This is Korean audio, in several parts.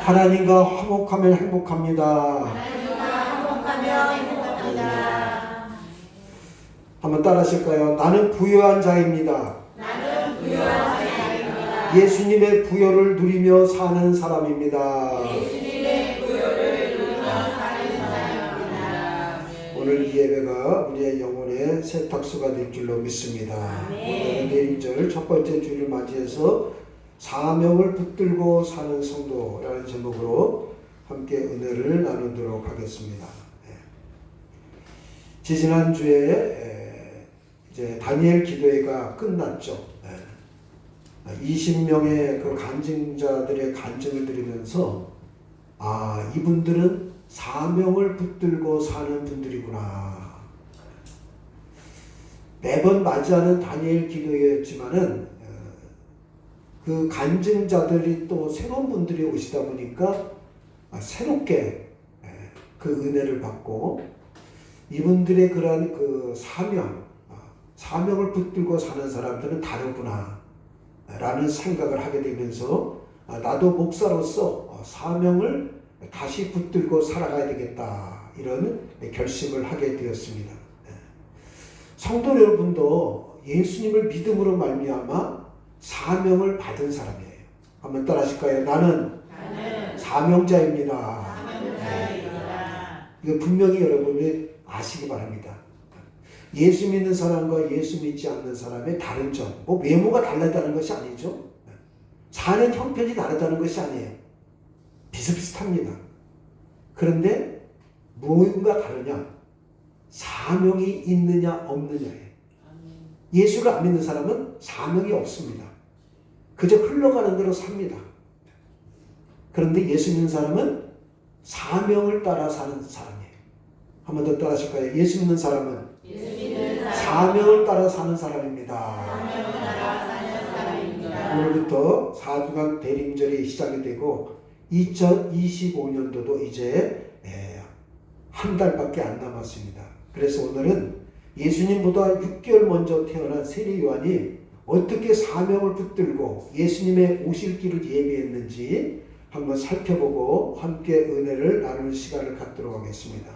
하나님과 화목하면 행복합니다. 하나님과 화목하며 행복합니다. 한번 따라하실까요? 나는 부유한 자입니다. 나는 부유한 자입니다. 예수님의 부여를 누리며 사는 사람입니다. 예수님의 부여를 누리며 사는 사람입니다. 오늘 이 예배가 우리의 영혼의 세탁소가 될 줄로 믿습니다. 오늘 내일절 첫 번째 주를 맞이해서 사명을 붙들고 사는 성도라는 제목으로 함께 은혜를 나누도록 하겠습니다. 지지난주에 이제 다니엘 기도회가 끝났죠. 20명의 그 간증자들의 간증을 들으면서 이분들은 사명을 붙들고 사는 분들이구나. 매번 맞이하는 다니엘 기도회였지만은 그 간증자들이 또 새로운 분들이 오시다 보니까 새롭게 그 은혜를 받고 이분들의 그러한 그 사명을 붙들고 사는 사람들은 다르구나 라는 생각을 하게 되면서 나도 목사로서 사명을 다시 붙들고 살아가야 되겠다 이런 결심을 하게 되었습니다. 성도 여러분도 예수님을 믿음으로 말미암아 사명을 받은 사람이에요. 한번 따라하실까요? 나는 사명자입니다. 이거 분명히 여러분이 아시기 바랍니다. 예수 믿는 사람과 예수 믿지 않는 사람의 다른 점, 뭐 외모가 달라다는 것이 아니죠. 사는 형편이 다르다는 것이 아니에요. 비슷비슷합니다. 그런데 무엇인가 다르냐? 사명이 있느냐 없느냐예요. 예수를 안 믿는 사람은 사명이 없습니다. 그저 흘러가는 대로 삽니다. 그런데 예수 믿는 사람은 사명을 따라 사는 사람이에요. 한 번 더 따라하실까요? 예수 믿는 사람은 사명을 따라 사는 사람입니다. 오늘부터 4주간 대림절이 시작이 되고 2025년도도 이제 한 달밖에 안 남았습니다. 그래서 오늘은 예수님보다 6개월 먼저 태어난 세례 요한이 어떻게 사명을 붙들고 예수님의 오실 길을 예비했는지 한번 살펴보고 함께 은혜를 나눌 시간을 갖도록 하겠습니다.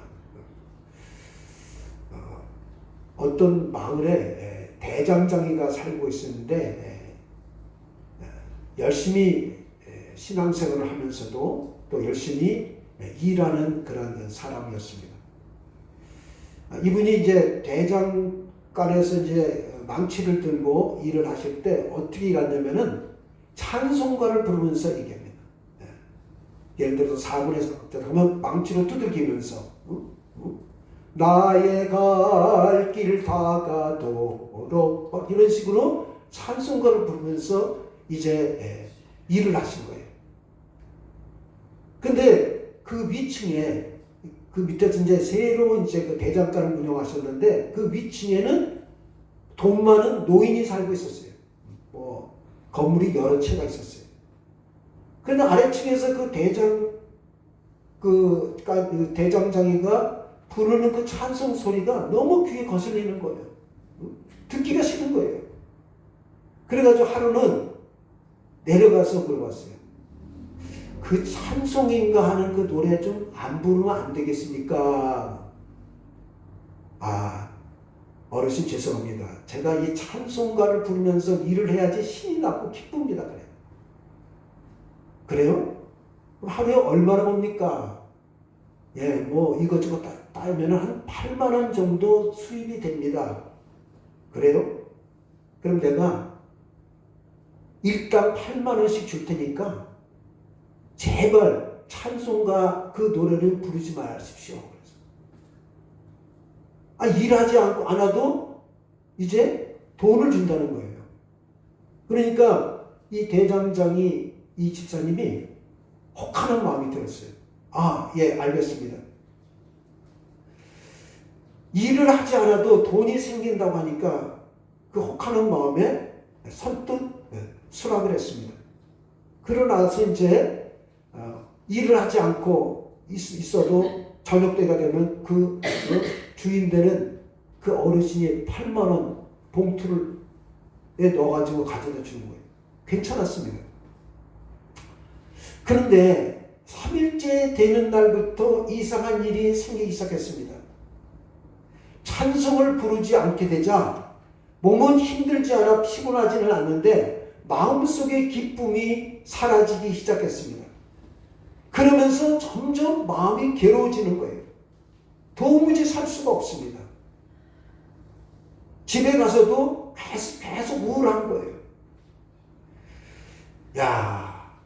어떤 마을에 대장장이가 살고 있었는데 열심히 신앙생활을 하면서도 또 열심히 일하는 그런 사람이었습니다. 이분이 이제 대장간에서 이제 망치를 들고 일을 하실 때 어떻게 일하냐면은 찬송가를 부르면서 얘기합니다. 예를 들어서 4분에서 그러면 망치로 두들기면서 나의 갈 길 다가도록 이런 식으로 찬송가를 부르면서 이제 일을 하신 거예요. 근데 그 위층에 그 밑에서 이제 새로 이제 그 대장간을 운영하셨는데 그 위층에는 돈 많은 노인이 살고 있었어요. 뭐 건물이 여러 채가 있었어요. 그런데 아래층에서 그 대장장이가 부르는 그 찬송 소리가 너무 귀에 거슬리는 거예요. 듣기가 싫은 거예요. 그래가지고 하루는 내려가서 물어봤어요. 그 찬송인가 하는 그 노래 좀 안 부르면 안 되겠습니까? 어르신 죄송합니다. 제가 이 찬송가를 부르면서 일을 해야지 신이 나고 기쁩니다. 그래요? 하루에 얼마나 봅니까? 뭐 이것저것 따면 한 8만 원 정도 수입이 됩니다. 그래요? 그럼 내가 일당 8만 원씩 줄 테니까 제발 찬송가 그 노래를 부르지 마십시오. 일하지 않아도 이제 돈을 준다는 거예요. 그러니까 이 대장장이 이 집사님이 혹하는 마음이 들었어요. 알겠습니다. 일을 하지 않아도 돈이 생긴다고 하니까 그 혹하는 마음에 선뜻 수락을 했습니다. 그러고 나서 이제 일을 하지 않고 있어도 저녁 때가 되면 그 주인되는 그 어르신이 8만 원 봉투에 넣어가지고 가져다 주는 거예요. 괜찮았습니다. 그런데 3일째 되는 날부터 이상한 일이 생기기 시작했습니다. 찬송을 부르지 않게 되자 몸은 힘들지 않아 피곤하지는 않는데 마음속의 기쁨이 사라지기 시작했습니다. 그러면서 점점 마음이 괴로워지는 거예요. 도무지 살 수가 없습니다. 집에 가서도 계속 우울한 거예요. 야,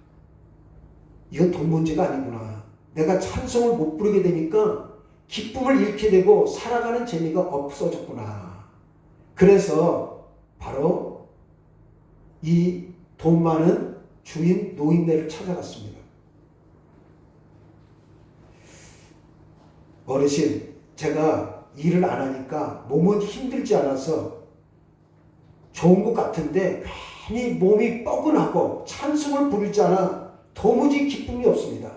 이건 돈 문제가 아니구나. 내가 찬송을 못 부르게 되니까 기쁨을 잃게 되고 살아가는 재미가 없어졌구나. 그래서 바로 이 돈 많은 주인 노인네를 찾아갔습니다. 어르신, 제가 일을 안 하니까 몸은 힘들지 않아서 좋은 것 같은데 괜히 몸이 뻐근하고 찬송을 부르지 않아 도무지 기쁨이 없습니다.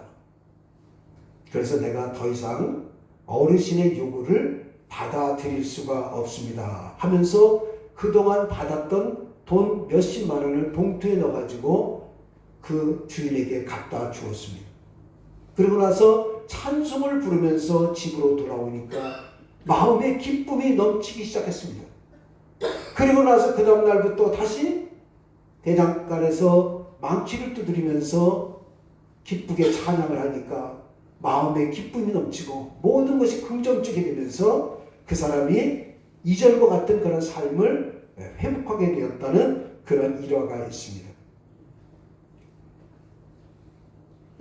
그래서 내가 더 이상 어르신의 요구를 받아들일 수가 없습니다 하면서 그동안 받았던 돈 몇십만 원을 봉투에 넣어가지고 그 주인에게 갖다 주었습니다. 그리고 나서 찬송을 부르면서 집으로 돌아오니까 마음의 기쁨이 넘치기 시작했습니다. 그리고 나서 그 다음 날부터 다시 대장간에서 망치를 두드리면서 기쁘게 찬양을 하니까 마음의 기쁨이 넘치고 모든 것이 긍정적이 되면서 그 사람이 이전과 같은 그런 삶을 회복하게 되었다는 그런 일화가 있습니다.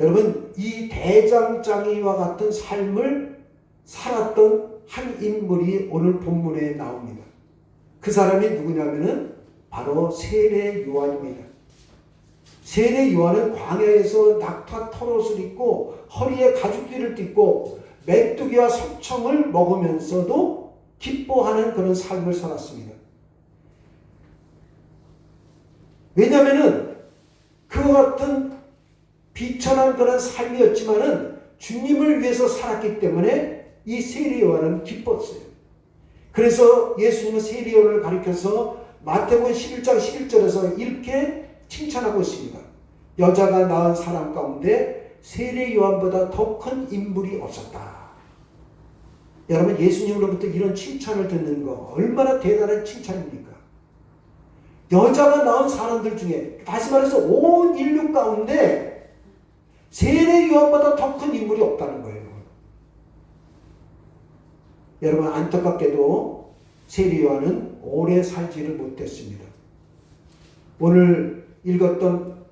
여러분, 이 대장장이와 같은 삶을 살았던 한 인물이 오늘 본문에 나옵니다. 그 사람이 누구냐면은 바로 세례 요한입니다. 세례 요한은 광야에서 낙타 털옷을 입고 허리에 가죽띠를 띠고 메뚜기와 석청을 먹으면서도 기뻐하는 그런 삶을 살았습니다. 왜냐하면은 그와 같은 비천한 그런 삶이었지만은 주님을 위해서 살았기 때문에 이 세례 요한은 기뻤어요. 그래서 예수님은 세례 요한을 가리켜서 마태복음 11장 11절에서 이렇게 칭찬하고 있습니다. 여자가 낳은 사람 가운데 세례 요한보다 더 큰 인물이 없었다. 여러분, 예수님으로부터 이런 칭찬을 듣는 거 얼마나 대단한 칭찬입니까? 여자가 낳은 사람들 중에, 다시 말해서 온 인류 가운데 세례 요한보다 더 큰 인물이 없다는 거예요. 여러분, 안타깝게도 세례 요한은 오래 살지를 못했습니다. 오늘 읽었던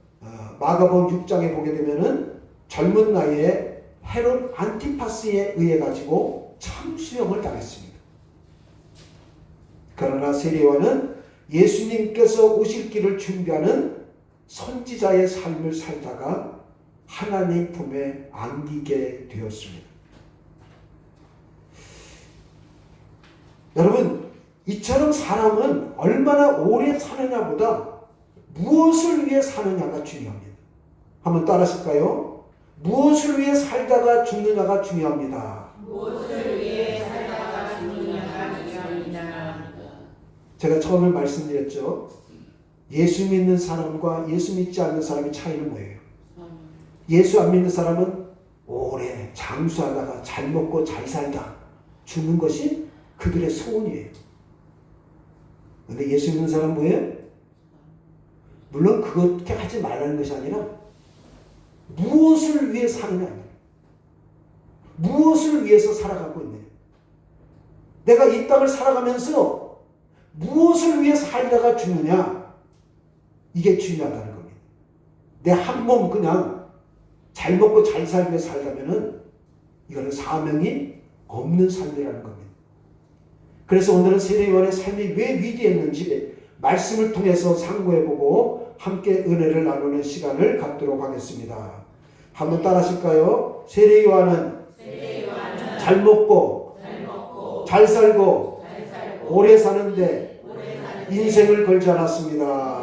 마가복음 6장에 보게 되면은 젊은 나이에 헤롯 안티파스에 의해 가지고 참수형을 당했습니다. 그러나 세례 요한은 예수님께서 오실 길을 준비하는 선지자의 삶을 살다가 하나님 품에 안기게 되었습니다. 여러분, 이처럼 사람은 얼마나 오래 사느냐보다 무엇을 위해 사느냐가 중요합니다. 한번 따라하실까요? 무엇을 위해 살다가 죽느냐가 중요합니다. 무엇을 위해 살다가 죽느냐가 중요합니다. 제가 처음에 말씀드렸죠. 예수 믿는 사람과 예수 믿지 않는 사람의 차이는 뭐예요? 예수 안 믿는 사람은 오래 장수하다가 잘 먹고 잘 살다 죽는 것이 그들의 소원이에요. 그런데 예수 믿는 사람은 뭐예요? 물론 그렇게 하지 말라는 것이 아니라 무엇을 위해 사느냐, 무엇을 위해서 살아가고 있느냐. 내가 이 땅을 살아가면서 무엇을 위해 살다가 죽느냐, 이게 중요하다는 겁니다. 내 한 몸 그냥 잘 먹고 잘 살기 위해 살다면은 이거는 사명이 없는 삶이라는 겁니다. 그래서 오늘은 세례 요한의 삶이 왜 위대했는지 말씀을 통해서 상고해보고 함께 은혜를 나누는 시간을 갖도록 하겠습니다. 한번 따라하실까요? 세례 요한은 잘 먹고 잘 살고 오래 사는데 인생을 걸지 않았습니다.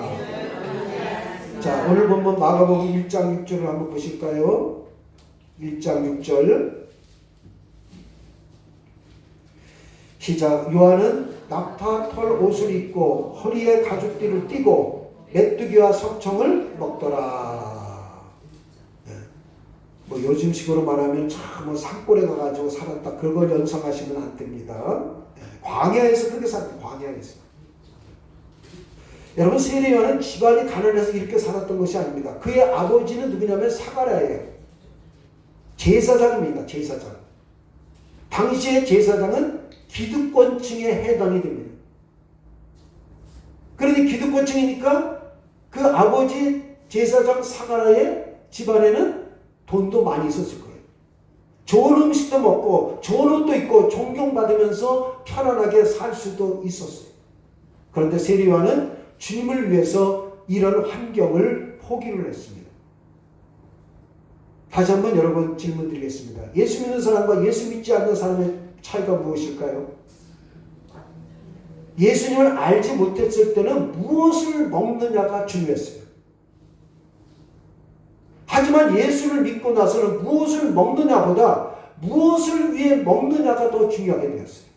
자, 오늘 본문 마가복음 1장 6절을 한번 보실까요? 1장 6절 시작. 요한은 낙타 털 옷을 입고 허리에 가죽띠를 띠고 메뚜기와 석청을 먹더라. 뭐 요즘식으로 말하면 뭐 산골에 가가지고 살았다 그걸 연상하시면 안 됩니다. 광야에서 그렇게 살았다. 광야에서. 여러분 세례요한은 집안이 가난해서 이렇게 살았던 것이 아닙니다. 그의 아버지는 누구냐면 사가랴예요. 제사장입니다. 제사장. 당시의 제사장은 기득권층에 해당이 됩니다. 그런데 기득권층이니까 그 아버지 제사장 사가랴의 집안에는 돈도 많이 있었을 거예요. 좋은 음식도 먹고 좋은 옷도 입고 존경받으면서 편안하게 살 수도 있었어요. 그런데 세례요한은 주님을 위해서 이런 환경을 포기를 했습니다. 다시 한번 여러분 질문 드리겠습니다. 예수 믿는 사람과 예수 믿지 않는 사람의 차이가 무엇일까요? 예수님을 알지 못했을 때는 무엇을 먹느냐가 중요했어요. 하지만 예수를 믿고 나서는 무엇을 먹느냐보다 무엇을 위해 먹느냐가 더 중요하게 되었어요.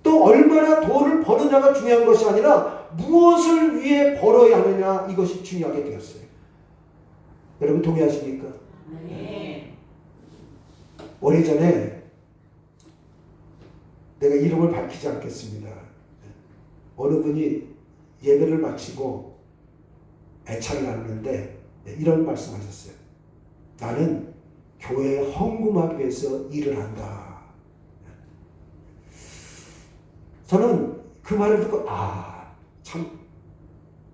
또 얼마나 돈을 버느냐가 중요한 것이 아니라 무엇을 위해 벌어야 하느냐 이것이 중요하게 되었어요. 여러분 동의하십니까? 네. 오래전에 내가 이름을 밝히지 않겠습니다. 어느 분이 예배를 마치고 애착을 나누는데 이런 말씀하셨어요. 나는 교회에 헌금하기 위해서 일을 한다. 저는 그 말을 듣고 참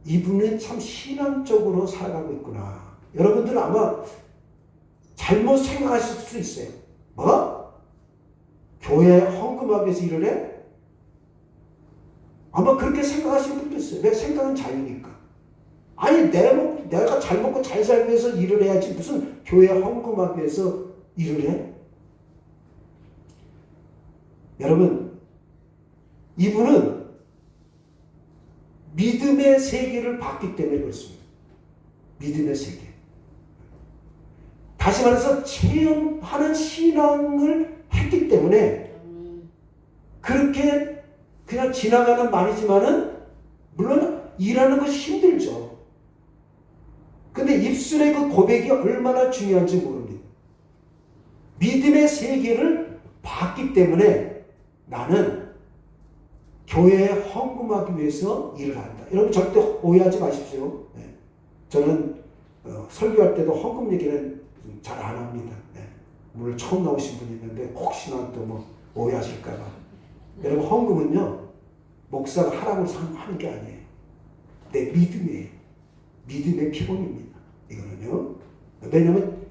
이분은 참 신앙적으로 살아가고 있구나. 여러분들은 아마 잘못 생각하실 수 있어요. 뭐? 교회에 헌금하기 위해서 일을 해? 아마 그렇게 생각하시는 분도 있어요. 내 생각은 자유니까. 아니 내가 잘 먹고 잘 살기 위해서 일을 해야지 무슨 교회에 헌금하기 위해서 일을 해? 여러분 이분은 믿음의 세계를 봤기 때문에 그렇습니다. 믿음의 세계. 다시 말해서 체험하는 신앙을 했기 때문에 그렇게 그냥 지나가는 말이지만은 물론 일하는 것이 힘들죠. 근데 입술의 그 고백이 얼마나 중요한지 모릅니다. 믿음의 세계를 봤기 때문에 나는 교회에 헌금하기 위해서 일을 한다. 여러분 절대 오해하지 마십시오. 네. 저는 설교할 때도 헌금 얘기는 잘 안 합니다. 네. 물론 처음 나오신 분이 있는데 혹시나 또 뭐 오해하실까 봐. 여러분 헌금은요. 목사가 하라고 하는 게 아니에요. 내 믿음의 피곤입니다. 이거는요. 왜냐하면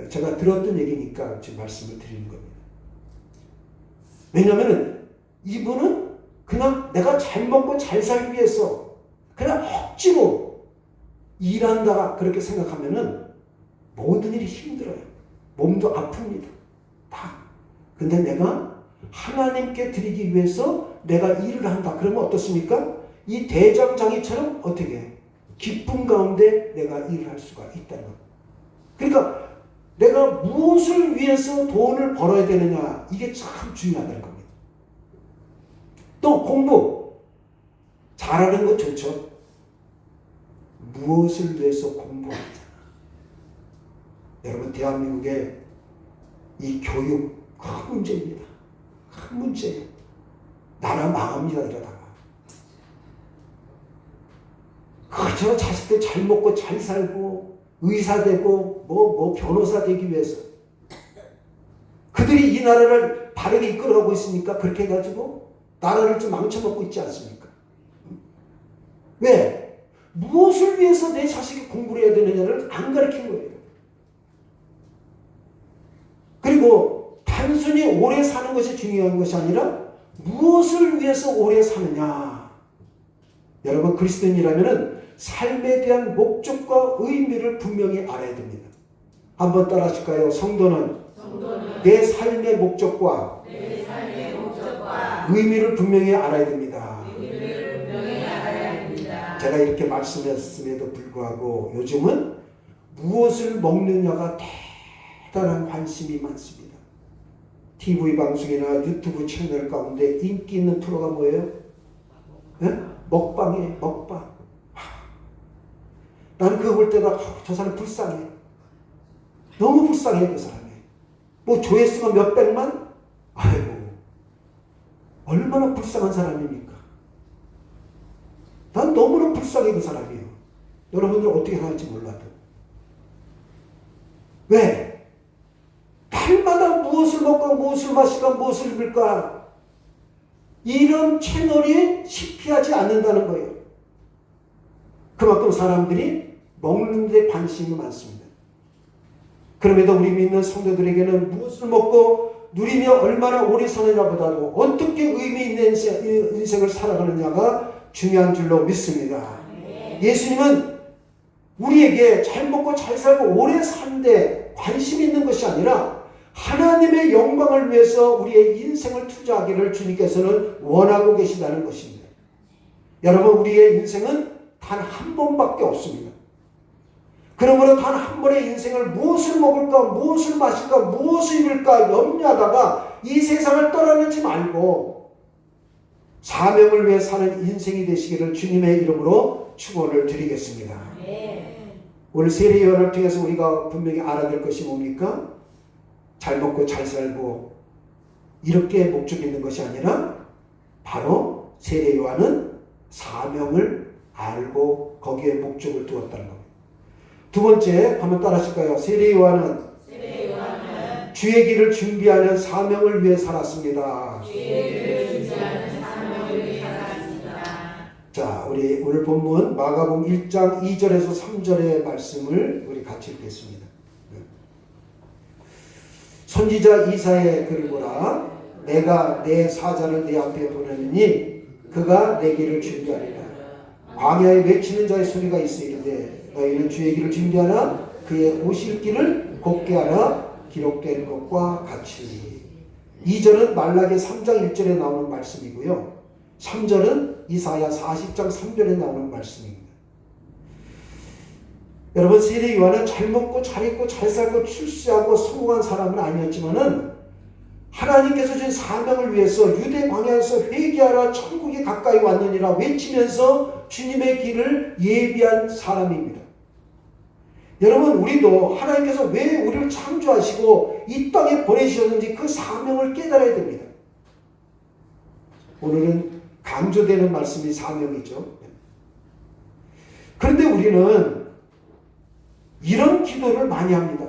제가 들었던 얘기니까 지금 말씀을 드리는 겁니다. 왜냐하면 이분은 그냥 내가 잘 먹고 잘 살기 위해서 그냥 억지로 일한다 그렇게 생각하면은 모든 일이 힘들어요. 몸도 아픕니다. 다. 근데 내가 하나님께 드리기 위해서 내가 일을 한다. 그러면 어떻습니까? 이 대장장이처럼 어떻게 해? 기쁨 가운데 내가 일을 할 수가 있다는 겁니다. 그러니까 내가 무엇을 위해서 돈을 벌어야 되느냐 이게 참 중요하다는 겁니다. 또 공부 잘하는 거 좋죠. 무엇을 위해서 공부하잖아. 여러분 대한민국의 이 교육 큰 문제입니다. 큰 문제예요. 나라 망합니다 이러다가. 그저 자식들 잘 먹고 잘 살고 의사 되고 뭐 변호사 되기 위해서 그들이 이 나라를 바르게 이끌어가고 있으니까 그렇게 해가지고 나라를 좀 망쳐먹고 있지 않습니까? 왜? 무엇을 위해서 내 자식이 공부를 해야 되느냐를 안 가르친 거예요. 그리고 단순히 오래 사는 것이 중요한 것이 아니라 무엇을 위해서 오래 사느냐. 여러분 그리스도인이라면은 삶에 대한 목적과 의미를 분명히 알아야 됩니다. 한번 따라 하실까요? 성도는 내 삶의 목적과 의미를 분명히 알아야 됩니다. 제가 이렇게 말씀했음에도 불구하고 요즘은 무엇을 먹느냐가 대단한 관심이 많습니다. TV 방송이나 유튜브 채널 가운데 인기 있는 프로가 뭐예요? 네? 먹방이에요. 먹방. 나는 그거 볼 때도 저 사람 불쌍해. 너무 불쌍해 그 사람이. 뭐 조회수가 몇백만? 아이고 얼마나 불쌍한 사람입니까? 난 너무나 불쌍해 그 사람이에요. 여러분들 어떻게 생각할지 몰라도. 왜? 날마다 무엇을 먹고 무엇을 마실까 무엇을 입을까 이런 채널이 식피하지 않는다는 거예요. 그만큼 사람들이 먹는 데 관심이 많습니다. 그럼에도 우리 믿는 성도들에게는 무엇을 먹고 누리며 얼마나 오래 사느냐보다도 어떻게 의미 있는 인생을 살아가느냐가 중요한 줄로 믿습니다. 예수님은 우리에게 잘 먹고 잘 살고 오래 사는데 관심이 있는 것이 아니라 하나님의 영광을 위해서 우리의 인생을 투자하기를 주님께서는 원하고 계시다는 것입니다. 여러분 우리의 인생은 단 한 번밖에 없습니다. 그러므로 단 한 번의 인생을 무엇을 먹을까 무엇을 마실까 무엇을 입을까 염려하다가 이 세상을 떠나지 말고 사명을 위해 사는 인생이 되시기를 주님의 이름으로 축원을 드리겠습니다. 오늘 세례요한을 통해서 우리가 분명히 알아야 될 것이 뭡니까? 잘 먹고 잘 살고 이렇게 목적이 있는 것이 아니라 바로 세례요한은 사명을 알고 거기에 목적을 두었다는 겁니다. 두 번째 한번 따라하실까요? 세례요한은 주의 길을 준비하는 사명을 위해 살았습니다. 자, 우리 오늘 본문 마가복음 1장 2절에서 3절의 말씀을 우리 같이 읽겠습니다. 선지자 이사야의 글을 보라. 내가 내 사자를 내 앞에 보내느니 그가 내 길을 준비하리라. 광야에 외치는 자의 소리가 있으리되 너희는 주의 길을 준비하라. 그의 오실 길을 곱게 하라. 기록된 것과 같이. 2절은 말라기 3장 1절에 나오는 말씀이고요. 3절은 이사야 40장 3절에 나오는 말씀입니다. 여러분 세례 요한은 잘 먹고 잘 입고 잘 살고 출세하고 성공한 사람은 아니었지만은 하나님께서 주신 사명을 위해서 유대 광야에서 회개하라 천국이 가까이 왔느니라 외치면서 주님의 길을 예비한 사람입니다. 여러분 우리도 하나님께서 왜 우리를 창조하시고 이 땅에 보내주셨는지 그 사명을 깨달아야 됩니다. 오늘은 강조되는 말씀이 사명이죠. 그런데 우리는 이런 기도를 많이 합니다.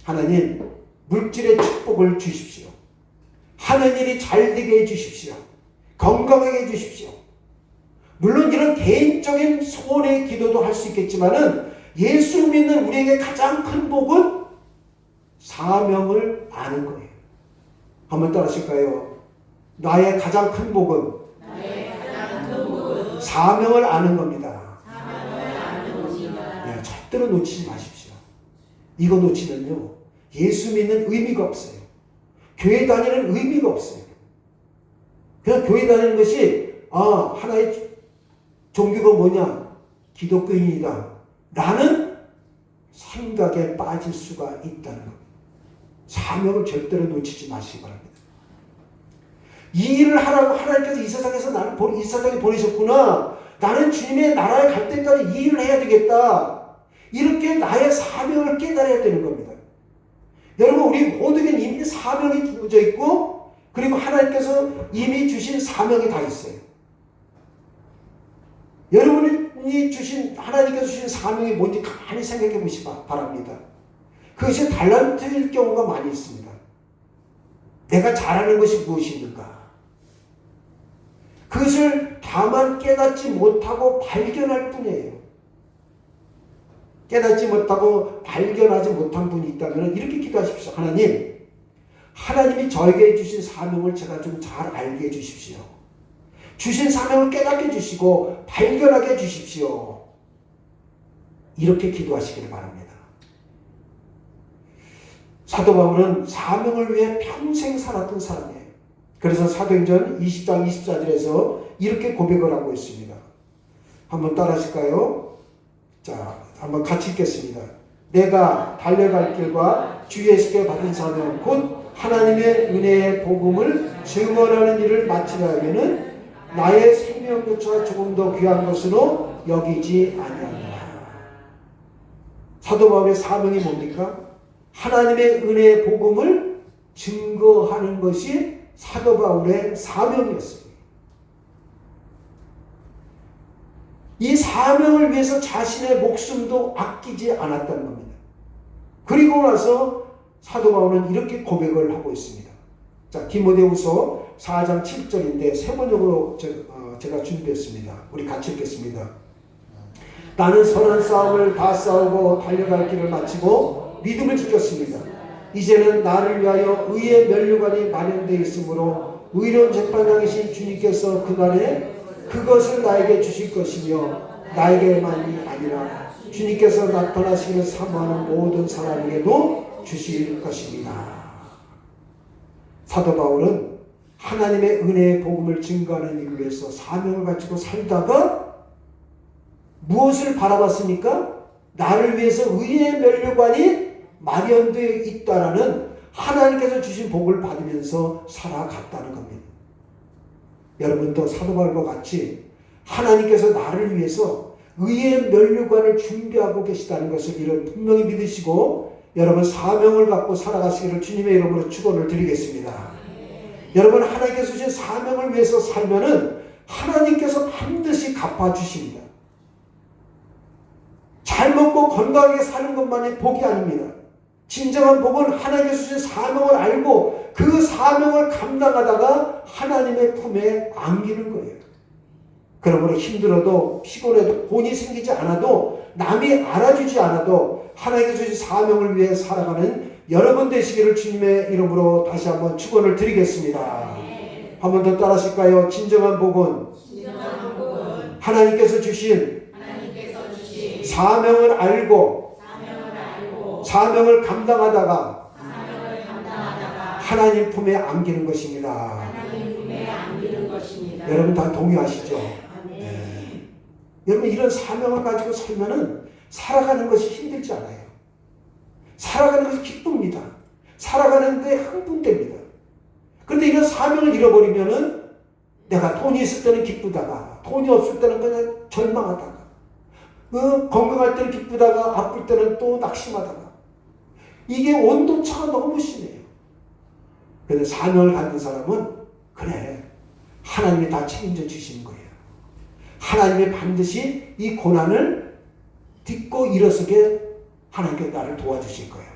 하나님 물질의 축복을 주십시오. 하는 일이 잘 되게 해주십시오. 건강하게 해주십시오. 물론 이런 개인적인 소원의 기도도 할 수 있겠지만은 예수 믿는 우리에게 가장 큰 복은 사명을 아는 거예요. 한번 따라하실까요? 나의 가장 큰 복은 사명을 아는 겁니다. 네, 절대로 놓치지 마십시오. 이거 놓치면요 예수 믿는 의미가 없어요. 교회 다니는 의미가 없어요. 그냥 교회 다니는 것이 하나의 종교가 뭐냐? 기독교인이다 라는 생각에 빠질 수가 있다는 겁니다. 사명을 절대로 놓치지 마시기 바랍니다. 이 일을 하라고 하나님께서 이 세상에서 나를 이 세상에 보내셨구나. 나는 주님의 나라에 갈 때까지 이 일을 해야 되겠다. 이렇게 나의 사명을 깨달아야 되는 겁니다. 여러분 우리 모두에게 이미 사명이 주어져 있고 그리고 하나님께서 이미 주신 사명이 다 있어요. 여러분이 주신 하나님께서 주신 사명이 뭔지 가만히 생각해 보시기 바랍니다. 그것이 달란트일 경우가 많이 있습니다. 내가 잘하는 것이 무엇이 있는가? 그것을 다만 깨닫지 못하고 발견할 뿐이에요. 깨닫지 못하고 발견하지 못한 분이 있다면 이렇게 기도하십시오. 하나님이 저에게 주신 사명을 제가 좀 잘 알게 해주십시오. 주신 사명을 깨닫게 해주시고 발견하게 해주십시오. 이렇게 기도하시기를 바랍니다. 사도 바울은 사명을 위해 평생 살았던 사람이에요. 그래서 사도행전 20장 24절에서 이렇게 고백을 하고 있습니다. 한번 따라하실까요? 자, 한번 같이 읽겠습니다. 내가 달려갈 길과 주 예수께 받은 사명 곧 하나님의 은혜의 복음을 증언하는 일을 마치려 하면은 나의 생명조차 조금 더 귀한 것으로 여기지 아니하노라. 사도 바울의 사명이 뭡니까? 하나님의 은혜의 복음을 증거하는 것이 사도 바울의 사명이었습니다. 이 사명을 위해서 자신의 목숨도 아끼지 않았다는 겁니다. 그리고 나서 사도 바울은 이렇게 고백을 하고 있습니다. 자, 디모데후서 4장 7절인데 세 번역으로 제가 준비했습니다. 우리 같이 읽겠습니다. 나는 선한 싸움을 다 싸우고 달려갈 길을 마치고 믿음을 지켰습니다. 이제는 나를 위하여 의의 면류관이 마련되어 있으므로 의로운 재판장이신 주님께서 그날에 그것을 나에게 주실 것이며 나에게만이 아니라 주님께서 나타나시기를 사모하는 모든 사람에게도 주실 것입니다. 사도 바울은 하나님의 은혜의 복음을 증거하는 일을 위해서 사명을 가지고 살다가 무엇을 바라봤습니까? 나를 위해서 의의 면류관이 마련되어 있다라는 하나님께서 주신 복을 받으면서 살아갔다는 겁니다. 여러분도 사도 바울과 같이 하나님께서 나를 위해서 의의 면류관을 준비하고 계시다는 것을 이런 분명히 믿으시고 여러분 사명을 갖고 살아가시기를 주님의 이름으로 축원을 드리겠습니다. 여러분 하나님께서 주신 사명을 위해서 살면은 하나님께서 반드시 갚아주십니다. 잘 먹고 건강하게 사는 것만이 복이 아닙니다. 진정한 복은 하나님께서 주신 사명을 알고 그 사명을 감당하다가 하나님의 품에 안기는 거예요. 그러므로 힘들어도 피곤해도 본이 생기지 않아도 남이 알아주지 않아도 하나님께서 주신 사명을 위해 살아가는 여러분 되시기를 주님의 이름으로 다시 한번 축원을 드리겠습니다. 한 번 더 따라하실까요? 진정한 복은 하나님께서 주신 사명을 알고 사명을 감당하다가 하나님 품에 안기는 것입니다. 여러분 다 동의하시죠? 네. 여러분 이런 사명을 가지고 살면은 살아가는 것이 힘들지 않아요. 살아가는 것이 기쁩니다. 살아가는데 흥분됩니다. 그런데 이런 사명을 잃어버리면은 내가 돈이 있을 때는 기쁘다가 돈이 없을 때는 그냥 절망하다가 건강할 때는 기쁘다가 아플 때는 또 낙심하다가 이게 온도차가 너무 심해요. 그런데 사명을 갖는 사람은 그래 하나님이 다 책임져 주시는 거예요. 하나님이 반드시 이 고난을 딛고 일어서게 하나님께서 나를 도와주실 거예요.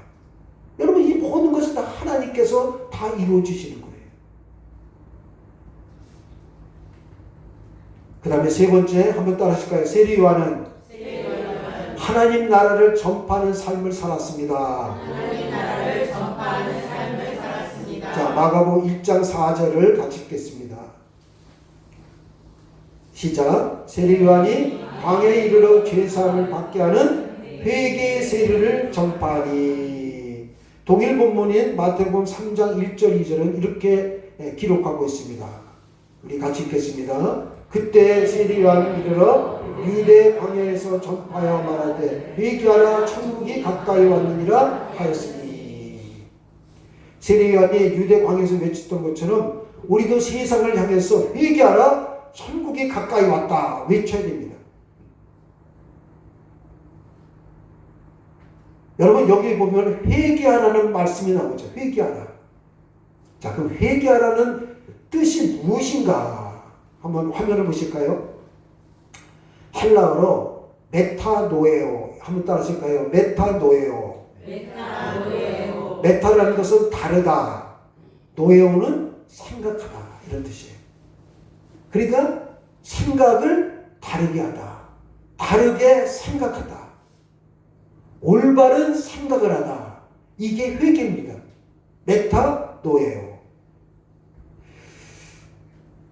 여러분 이 모든 것을 다 하나님께서 다 이루어 주시는 거예요. 그 다음에 세 번째 한번 따라하실까요? 세리 요한은 하나님 나라를 전파하는 삶을 살았습니다. 자, 마가복음 1장 4절을 같이 읽겠습니다. 시작. 세리 요한이 광야에 이르러 죄사함을 받게 하는 회개의 세리를 전파하니. 동일 본문인 마태복음 3장 1절 2절은 이렇게 기록하고 있습니다. 우리 같이 읽겠습니다. 그때 세리 요한이 이르러 유대 광야에서 전파하여 말하되 회개하라 천국이 가까이 왔느니라 하였으니. 세리 요한이 유대 광야에서 외쳤던 것처럼 우리도 세상을 향해서 회개하라 천국이 가까이 왔다 외쳐야 됩니다. 여러분 여기 보면 회개하라는 말씀이 나오죠. 회개하라. 자, 그럼 회개하라는 뜻이 무엇인가? 한번 화면을 보실까요? 헬라어로 메타노에오. 한번 따라하실까요? 메타노에오. 메타라는 것은 다르다. 노에오는 생각하다. 이런 뜻이에요. 그러니까 생각을 다르게 하다. 다르게 생각하다. 올바른 생각을 하다. 이게 회개입니다. 메타노에오.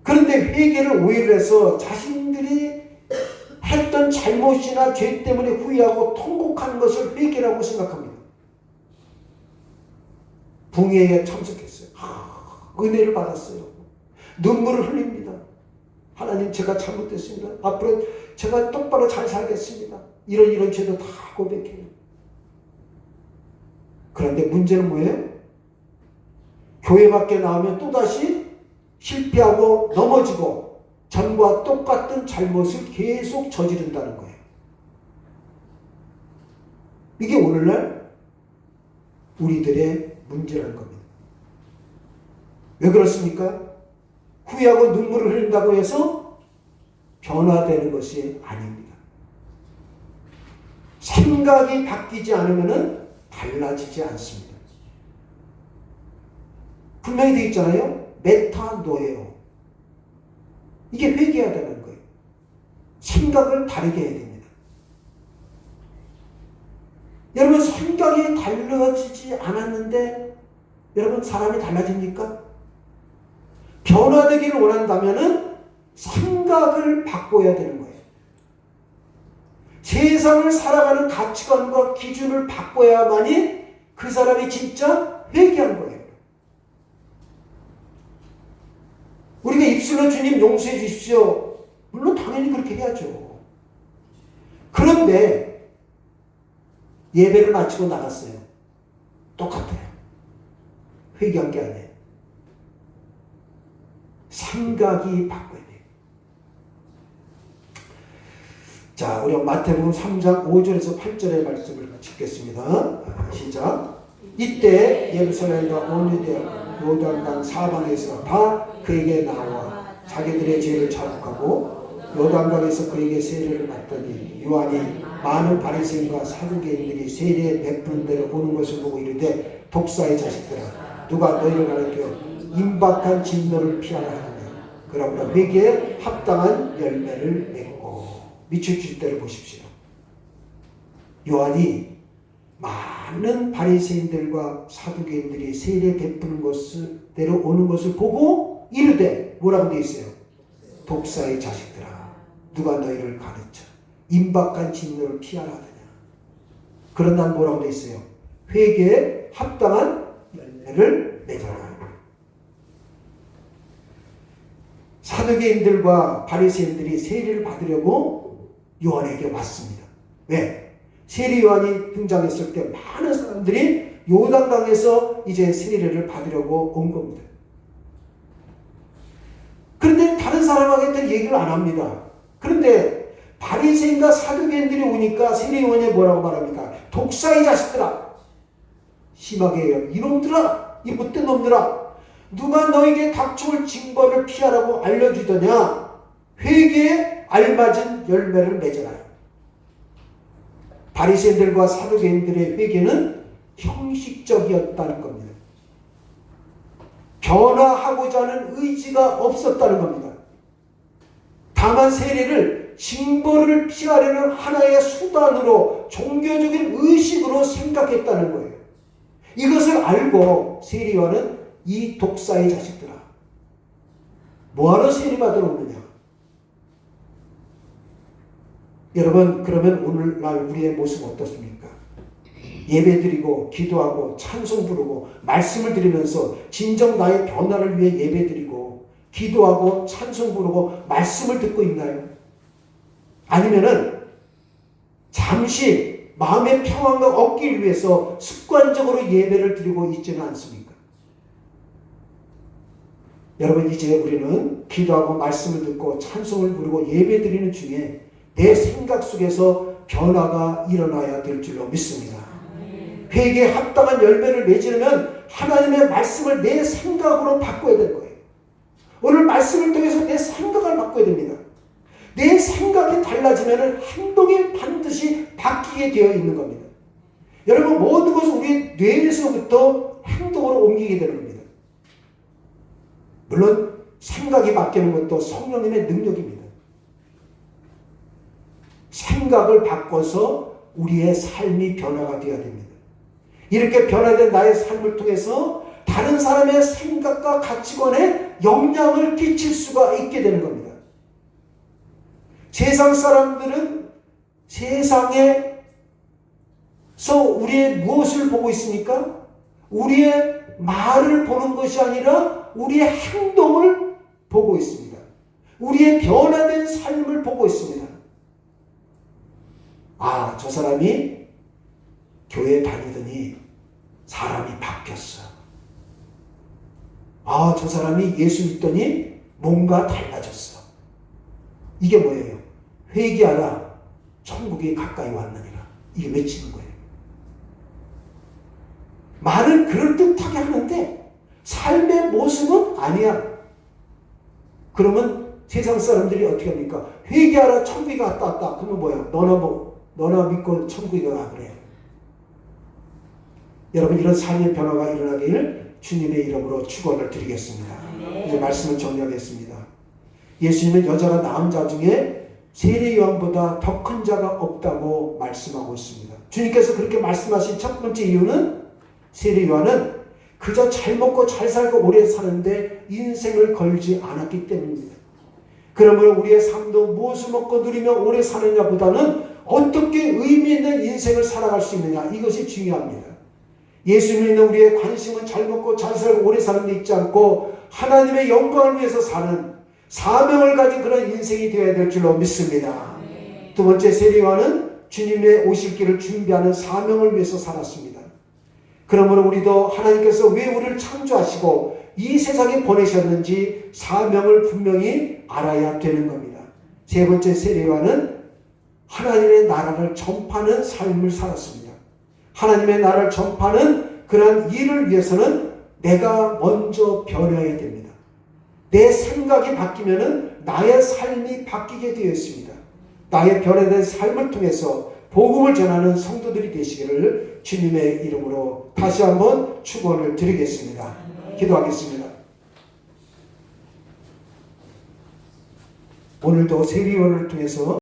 그런데 회개를 오해를 해서 자신들이 했던 잘못이나 죄 때문에 후회하고 통곡하는 것을 회개라고 생각합니다. 붕괴에 참석했어요. 은혜를 받았어요. 눈물을 흘립니다. 하나님 제가 잘못됐습니다. 앞으로 제가 똑바로 잘 살겠습니다. 이런 죄도 다 고백해요. 그런데 문제는 뭐예요? 교회 밖에 나오면 또다시 실패하고 넘어지고 전과 똑같은 잘못을 계속 저지른다는 거예요. 이게 오늘날 우리들의 문제라는 겁니다. 왜 그렇습니까? 후회하고 눈물을 흘린다고 해서 변화되는 것이 아닙니다. 생각이 바뀌지 않으면 달라지지 않습니다. 분명히 되어 있잖아요. 메타노예요. 이게 회개해야 되는 거예요. 생각을 다르게 해야 됩니다. 여러분, 생각이 달라지지 않았는데 여러분, 사람이 달라집니까? 변화되기를 원한다면 생각을 바꿔야 되는 거예요. 세상을 살아가는 가치관과 기준을 바꿔야만이 그 사람이 진짜 회개한 거예요. 우리가 입술로 주님 용서해 주십시오. 물론 당연히 그렇게 해야죠. 그런데 예배를 마치고 나갔어요. 똑같아요. 회개한 게 아니에요. 생각이 바꿔야 돼요. 자, 우리 마태복음 3장 5절에서 8절의 말씀을 읽겠습니다. 시작. 이때 예루살렘과 온 유대와 요단강 사방에서 다 그에게 나와 자기들의 죄를 자복하고 요단강에서 그에게 세례를 받더니 요한이 많은 바리새인과 사두개인들이 세례 베푸는 데로 오는 것을 보고 이르되 독사의 자식들아 누가 너희를 가르쳐 임박한 진노를 피하라 하느냐. 그러므로 회개에 합당한 열매를 맺고. 밑줄 칠 때를 보십시오. 요한이 많은 바리새인들과 사두개인들이 세례 베푸는 것대로 오는 것을 보고 이르되 뭐라고 되어 있어요? 독사의 자식들아 누가 너희를 가르쳐 임박한 진노를 피하라 하느냐. 그런 난 뭐라고 되어 있어요? 회개에 합당한 열매를 맺어라. 사두개인들과 바리새인들이 세례를 받으려고 요한에게 왔습니다. 왜? 세례 요한이 등장했을 때 많은 사람들이 요단강에서 이제 세례를 받으려고 온 겁니다. 그런데 다른 사람에게는 얘기를 안 합니다. 그런데 바리새인과 사두개인들이 오니까 세례 요한이 뭐라고 말합니까? 독사의 자식들아, 심하게 해요. 이놈들아, 이 못된 놈들아, 누가 너에게 닥쳐올 징벌을 피하라고 알려주더냐? 회개에 알맞은 열매를 맺어라. 바리새인들과 사두개인들의 회개는 형식적이었다는 겁니다. 변화하고자 하는 의지가 없었다는 겁니다. 다만 세례를 징벌을 피하려는 하나의 수단으로 종교적인 의식으로 생각했다는 거예요. 이것을 알고 세례 요한은 이 독사의 자식들아 뭐하러 세례받으러 오느냐. 여러분, 그러면 오늘날 우리의 모습 어떻습니까? 예배드리고 기도하고 찬송 부르고 말씀을 드리면서 진정 나의 변화를 위해 예배드리고 기도하고 찬송 부르고 말씀을 듣고 있나요? 아니면은 잠시 마음의 평안과 얻기 위해서 습관적으로 예배를 드리고 있지는 않습니까? 여러분, 이제 우리는 기도하고 말씀을 듣고 찬송을 부르고 예배드리는 중에 내 생각 속에서 변화가 일어나야 될 줄로 믿습니다. 회개에 합당한 열매를 맺으려면 하나님의 말씀을 내 생각으로 바꿔야 될 거예요. 오늘 말씀을 통해서 내 생각을 바꿔야 됩니다. 내 생각이 달라지면 행동이 반드시 바뀌게 되어 있는 겁니다. 여러분, 모든 것은 우리 뇌에서부터 행동으로 옮기게 되는 겁니다. 물론 생각이 바뀌는 것도 성령님의 능력입니다. 생각을 바꿔서 우리의 삶이 변화가 되어야 됩니다. 이렇게 변화된 나의 삶을 통해서 다른 사람의 생각과 가치관에 영향을 끼칠 수가 있게 되는 겁니다. 세상 사람들은 세상에서 우리의 무엇을 보고 있습니까? 우리의 말을 보는 것이 아니라 우리의 행동을 보고 있습니다. 우리의 변화된 삶을 보고 있습니다. 아, 저 사람이 교회 다니더니 사람이 바뀌었어. 아, 저 사람이 예수 믿더니 뭔가 달라졌어. 이게 뭐예요? 회개하라, 천국이 가까이 왔느니라. 이게 외치는 거예요. 말을 그럴듯하게 하는데 삶의 모습은 아니야. 그러면 세상 사람들이 어떻게 합니까? 회개하라, 천국에 왔다. 그러면 뭐야? 너나 믿고 천국에 가 그래요. 여러분, 이런 삶의 변화가 일어나길 주님의 이름으로 축원을 드리겠습니다. 이제 말씀을 정리하겠습니다. 예수님은 여자가 낳은 자 중에 세례 요한보다 더 큰 자가 없다고 말씀하고 있습니다. 주님께서 그렇게 말씀하신 첫 번째 이유는 세례 요한은 그저 잘 먹고 잘 살고 오래 사는데 인생을 걸지 않았기 때문입니다. 그러므로 우리의 삶도 무엇을 먹고 누리며 오래 사느냐보다는 어떻게 의미 있는 인생을 살아갈 수 있느냐, 이것이 중요합니다. 예수 믿는 우리의 관심은 잘 먹고 잘 살고 오래 사는 데 있지 않고 하나님의 영광을 위해서 사는 사명을 가진 그런 인생이 되어야 될 줄로 믿습니다. 두 번째, 세례 요한은 주님의 오실 길을 준비하는 사명을 위해서 살았습니다. 그러므로 우리도 하나님께서 왜 우리를 창조하시고 이 세상에 보내셨는지 사명을 분명히 알아야 되는 겁니다. 세 번째, 세례 요한은 하나님의 나라를 전파하는 삶을 살았습니다. 하나님의 나라를 전파하는 그런 일을 위해서는 내가 먼저 변해야 됩니다. 내 생각이 바뀌면은 나의 삶이 바뀌게 되어 있습니다. 나의 변화된 삶을 통해서 복음을 전하는 성도들이 되시기를 주님의 이름으로 다시 한번 축원을 드리겠습니다. 기도하겠습니다. 오늘도 세례 요한을 통해서